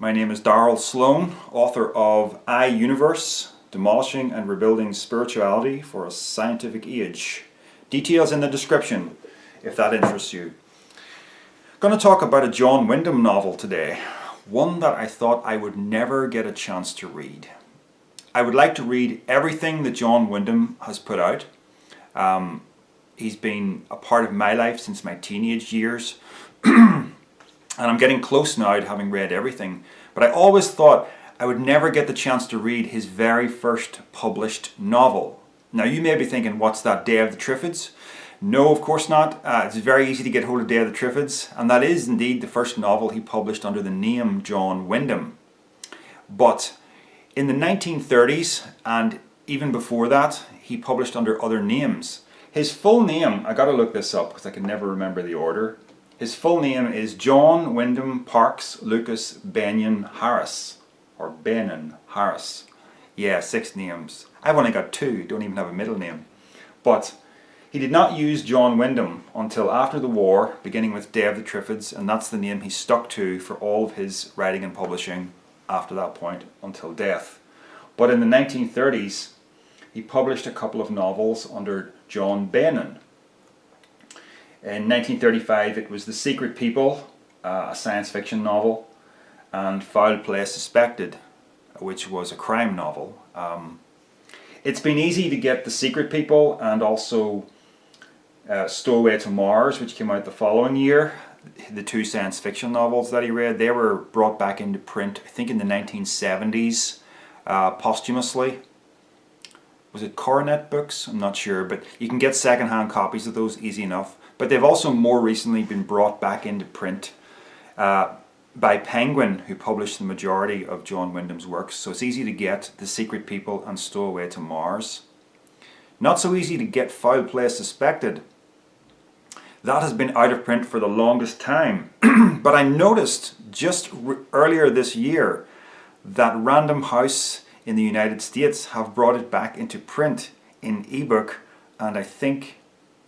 My name is Darrell Sloan, author of I Universe, Demolishing and Rebuilding Spirituality for a Scientific Age. Details in the description if that interests you. I'm going to talk about a John Wyndham novel today, one that I thought I would never get a chance to read. I would like to read everything that John Wyndham has put out. He's been a part of my life since my teenage years. And I'm getting close now to having read everything. But I always thought I would never get the chance to read his very first published novel. Now you may be thinking, what's that, Day of the Triffids? No, of course not. It's very easy to get hold of Day of the Triffids. And that is indeed the first novel he published under the name John Wyndham. But in the 1930s, and even before that, he published under other names. His full name, I gotta look this up because I can never remember the order. His full name is John Wyndham Parks Lucas Benyon Harris, or Benin Harris. Yeah, 6 names. I've only got 2, don't even have a middle name. But he did not use John Wyndham until after the war, beginning with Day of the Triffids, and that's the name he stuck to for all of his writing and publishing after that point until death. But in the 1930s, he published a couple of novels under John Benin. In 1935 it was The Secret People, a science fiction novel, and Foul Play Suspected, which was a crime novel. It's been easy to get The Secret People and also Stowaway to Mars, which came out the following year. The 2 science fiction novels that he read, they were brought back into print, I think in the 1970s, posthumously. Was it Coronet Books? I'm not sure, but you can get second-hand copies of those easy enough. But they've also more recently been brought back into print by Penguin, who published the majority of John Wyndham's works. So it's easy to get The Secret People and Stowaway to Mars. Not so easy to get Foul Play Suspected. That has been out of print for the longest time. But I noticed just earlier this year that Random House in the United States have brought it back into print in ebook, and I think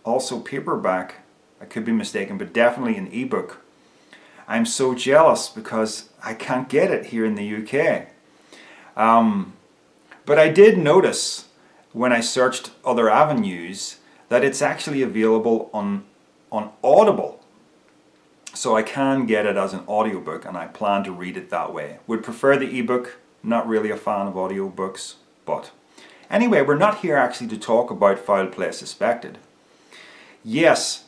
also paperback. I could be mistaken, but definitely in ebook. I'm so jealous because I can't get it here in the UK. But I did notice when I searched other avenues that it's actually available on Audible. So I can get it as an audiobook, and I plan to read it that way. Would prefer the ebook, not really a fan of audiobooks, but anyway, we're not here actually to talk about Foul Play Suspected. Yes,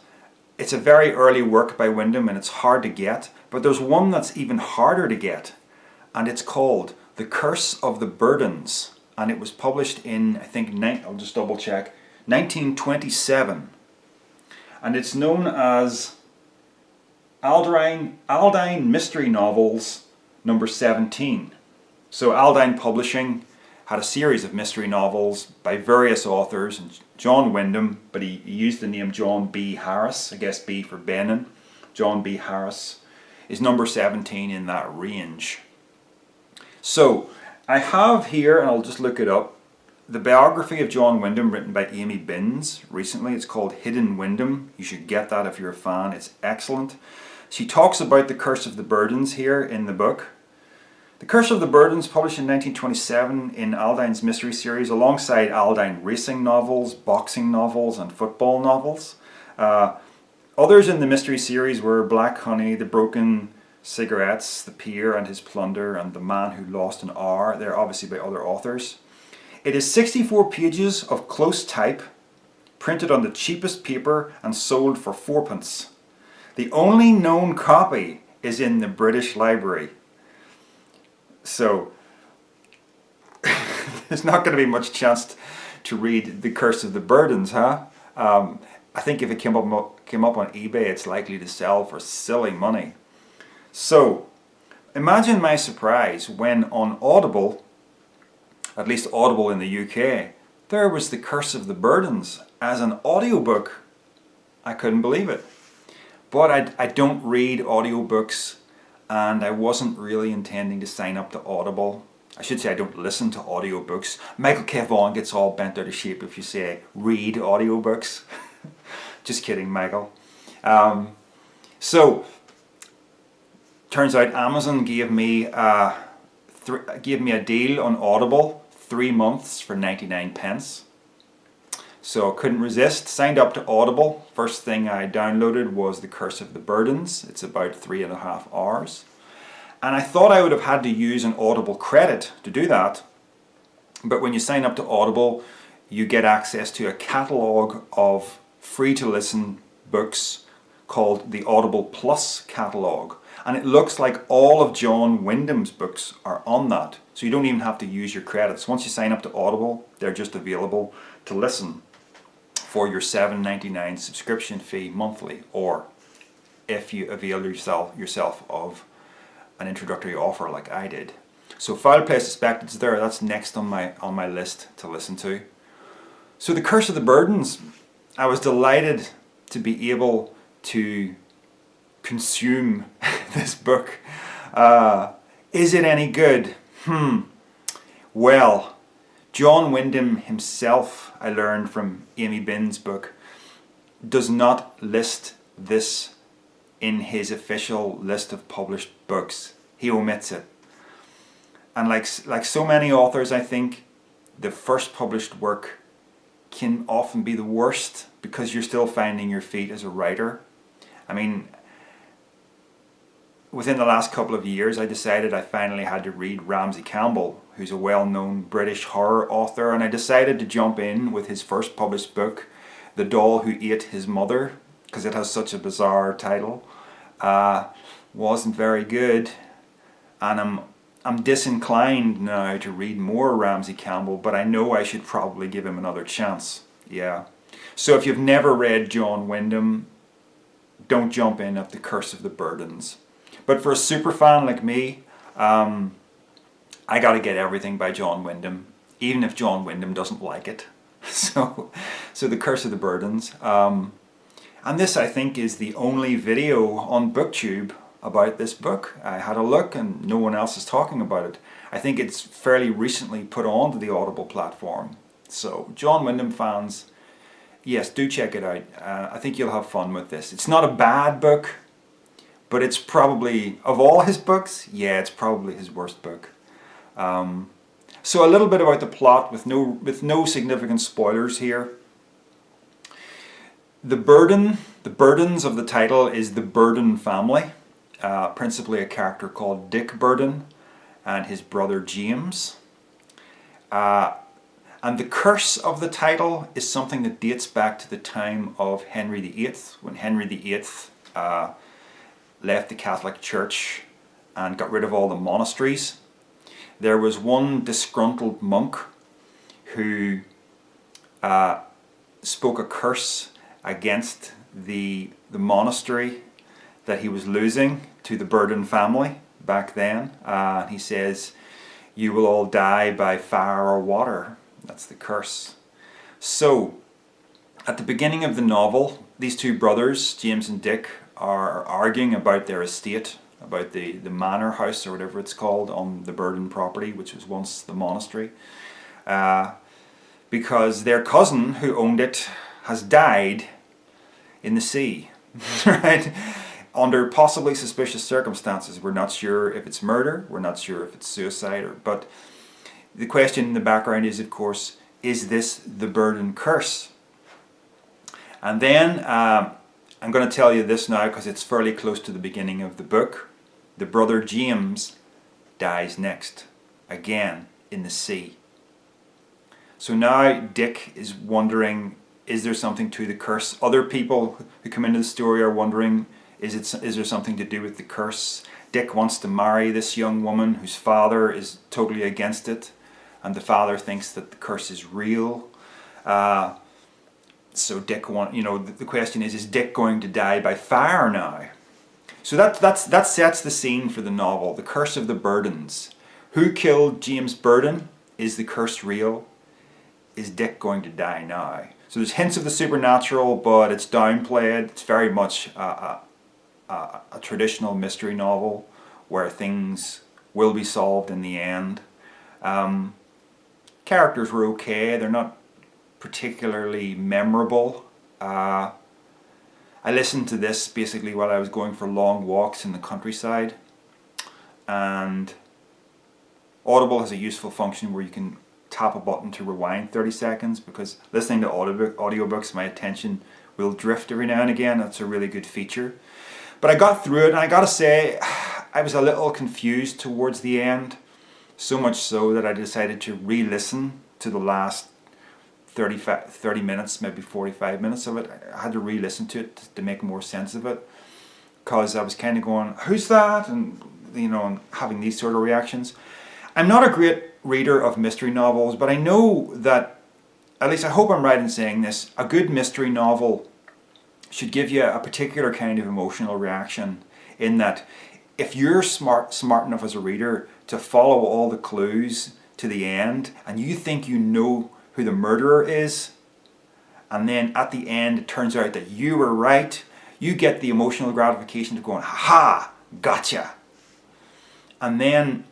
it's a very early work by Wyndham and it's hard to get, but there's one that's even harder to get, and it's called The Curse of the Burdens, and it was published in, I think, I'll just double check, 1927, and it's known as Aldine Mystery Novels number 17. So Aldine Publishing had a series of mystery novels by various authors, and John Wyndham, but he used the name John B. Harris, I guess B for Benin. John B. Harris is number 17 in that range. So I have here, and I'll just look it up, the biography of John Wyndham written by Amy Binns recently. It's called Hidden Wyndham. You should get that if you're a fan. It's excellent. She talks about the Curse of the Burdens here in the book. The Curse of the Burdens, published in 1927 in Aldine's mystery series, alongside Aldine racing novels, boxing novels, and football novels. Others in the mystery series were Black Honey, The Broken Cigarettes, The Peer and His Plunder, and The Man Who Lost an Hour. They're obviously by other authors. It is 64 pages of close type, printed on the cheapest paper and sold for 4p. The only known copy is in the British Library. So, there's not going to be much chance to read The Curse of the Burdens, huh? I think if it came up on eBay, it's likely to sell for silly money. So, imagine my surprise when on Audible, at least Audible in the UK, there was The Curse of the Burdens as an audiobook. I couldn't believe it. But I don't read audiobooks, and I wasn't really intending to sign up to Audible. I should say I don't listen to audiobooks. Michael K. Vaughan gets all bent out of shape if you say read audiobooks. Just kidding, Michael. So Turns out Amazon gave me a deal on Audible, 3 months for 99 pence. So couldn't resist, signed up to Audible. First thing I downloaded was The Curse of the Burdens. It's about 3.5 hours. And I thought I would have had to use an Audible credit to do that. But when you sign up to Audible, you get access to a catalogue of free-to-listen books called the Audible Plus catalogue. And it looks like all of John Wyndham's books are on that. So you don't even have to use your credits. Once you sign up to Audible, they're just available to listen for your $7.99 subscription fee monthly, or if you avail yourself of an introductory offer like I did. So Foul Play Suspected's there. That's next on my list to listen to. So The Curse of the Burdens, I was delighted to be able to consume this book. Is it any good? Well, John Wyndham himself, I learned from Amy Bin's book, does not list this in his official list of published books. He omits it. And like so many authors, I think, the first published work can often be the worst because you're still finding your feet as a writer. I mean, within the last couple of years, I decided I finally had to read Ramsey Campbell, who's a well-known British horror author, and I decided to jump in with his first published book, The Doll Who Ate His Mother, because it has such a bizarre title. Wasn't very good, and I'm disinclined now to read more Ramsey Campbell, but I know I should probably give him another chance. Yeah. So if you've never read John Wyndham, don't jump in at The Curse of the Burdens. But for a super fan like me, I got to get everything by John Wyndham, even if John Wyndham doesn't like it. So The Curse of the Burdens. And this, I think, is the only video on BookTube about this book. I had a look and no one else is talking about it. I think it's fairly recently put onto the Audible platform. So John Wyndham fans, yes, do check it out. I think you'll have fun with this. It's not a bad book, but it's probably, of all his books, yeah, it's probably his worst book. So a little bit about the plot with no significant spoilers here. The burdens of the title is the Burden family. Principally a character called Dick Burden and his brother James. And the curse of the title is something that dates back to the time of Henry VIII, when Henry VIII left the Catholic Church and got rid of all the monasteries. There was one disgruntled monk who spoke a curse against the monastery that he was losing to the Burden family back then. He says, "You will all die by fire or water." That's the curse. So, at the beginning of the novel, these two brothers, James and Dick, are arguing about their estate, about the manor house or whatever it's called on the Burden property, which was once the monastery, because their cousin who owned it has died in the sea, right? Under possibly suspicious circumstances. We're not sure if it's murder, we're not sure if it's suicide, but the question in the background is, of course, is this the Burden curse? And then, I'm going to tell you this now because it's fairly close to the beginning of the book. The brother James dies next, again in the sea. So now Dick is wondering, is there something to the curse? Other people who come into the story are wondering, is there something to do with the curse? Dick wants to marry this young woman whose father is totally against it, and the father thinks that the curse is real. So Dick the question is Dick going to die by fire now? So that sets the scene for the novel, The Curse of the Burdens. Who killed James Burden? Is the curse real? Is Dick going to die now? So there's hints of the supernatural, but it's downplayed. It's very much a traditional mystery novel where things will be solved in the end. Characters were okay. They're not particularly memorable. I listened to this basically while I was going for long walks in the countryside, and Audible has a useful function where you can tap a button to rewind 30 seconds, because listening to audiobooks, my attention will drift every now and again. That's a really good feature. But I got through it, and I gotta say, I was a little confused towards the end, so much so that I decided to re-listen to the last 30 minutes, maybe 45 minutes of it. I had to re-listen to it to make more sense of it, because I was kind of going, who's that? And and having these sort of reactions. I'm not a great reader of mystery novels, but I know that, at least I hope I'm right in saying this, a good mystery novel should give you a particular kind of emotional reaction, in that if you're smart enough as a reader to follow all the clues to the end, and you think you know who the murderer is, and then at the end it turns out that you were right, you get the emotional gratification of going, ha, gotcha. And then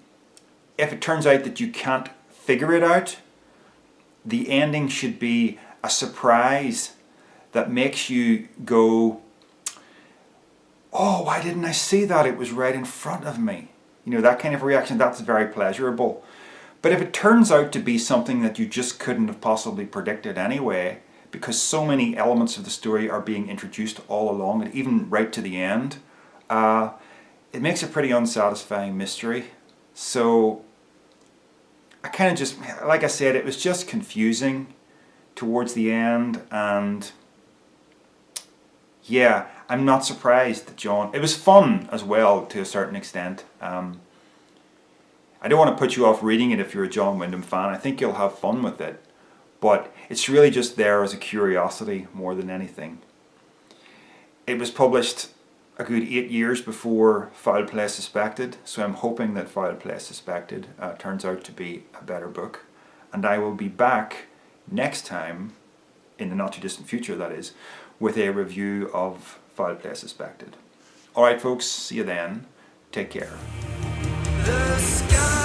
if it turns out that you can't figure it out, the ending should be a surprise that makes you go, oh, why didn't I see that? It was right in front of me. That kind of reaction, that's very pleasurable. But if it turns out to be something that you just couldn't have possibly predicted anyway, because so many elements of the story are being introduced all along, and even right to the end, it makes a pretty unsatisfying mystery. So I kind of just, like I said, it was just confusing towards the end, and yeah, I'm not surprised that John... It was fun as well, to a certain extent. I don't want to put you off reading it if you're a John Wyndham fan. I think you'll have fun with it. But it's really just there as a curiosity more than anything. It was published a good 8 years before Foul Play Suspected, so I'm hoping that Foul Play Suspected turns out to be a better book. And I will be back next time, in the not too distant future that is, with a review of Foul Play Suspected. Alright folks, see you then. Take care. The sky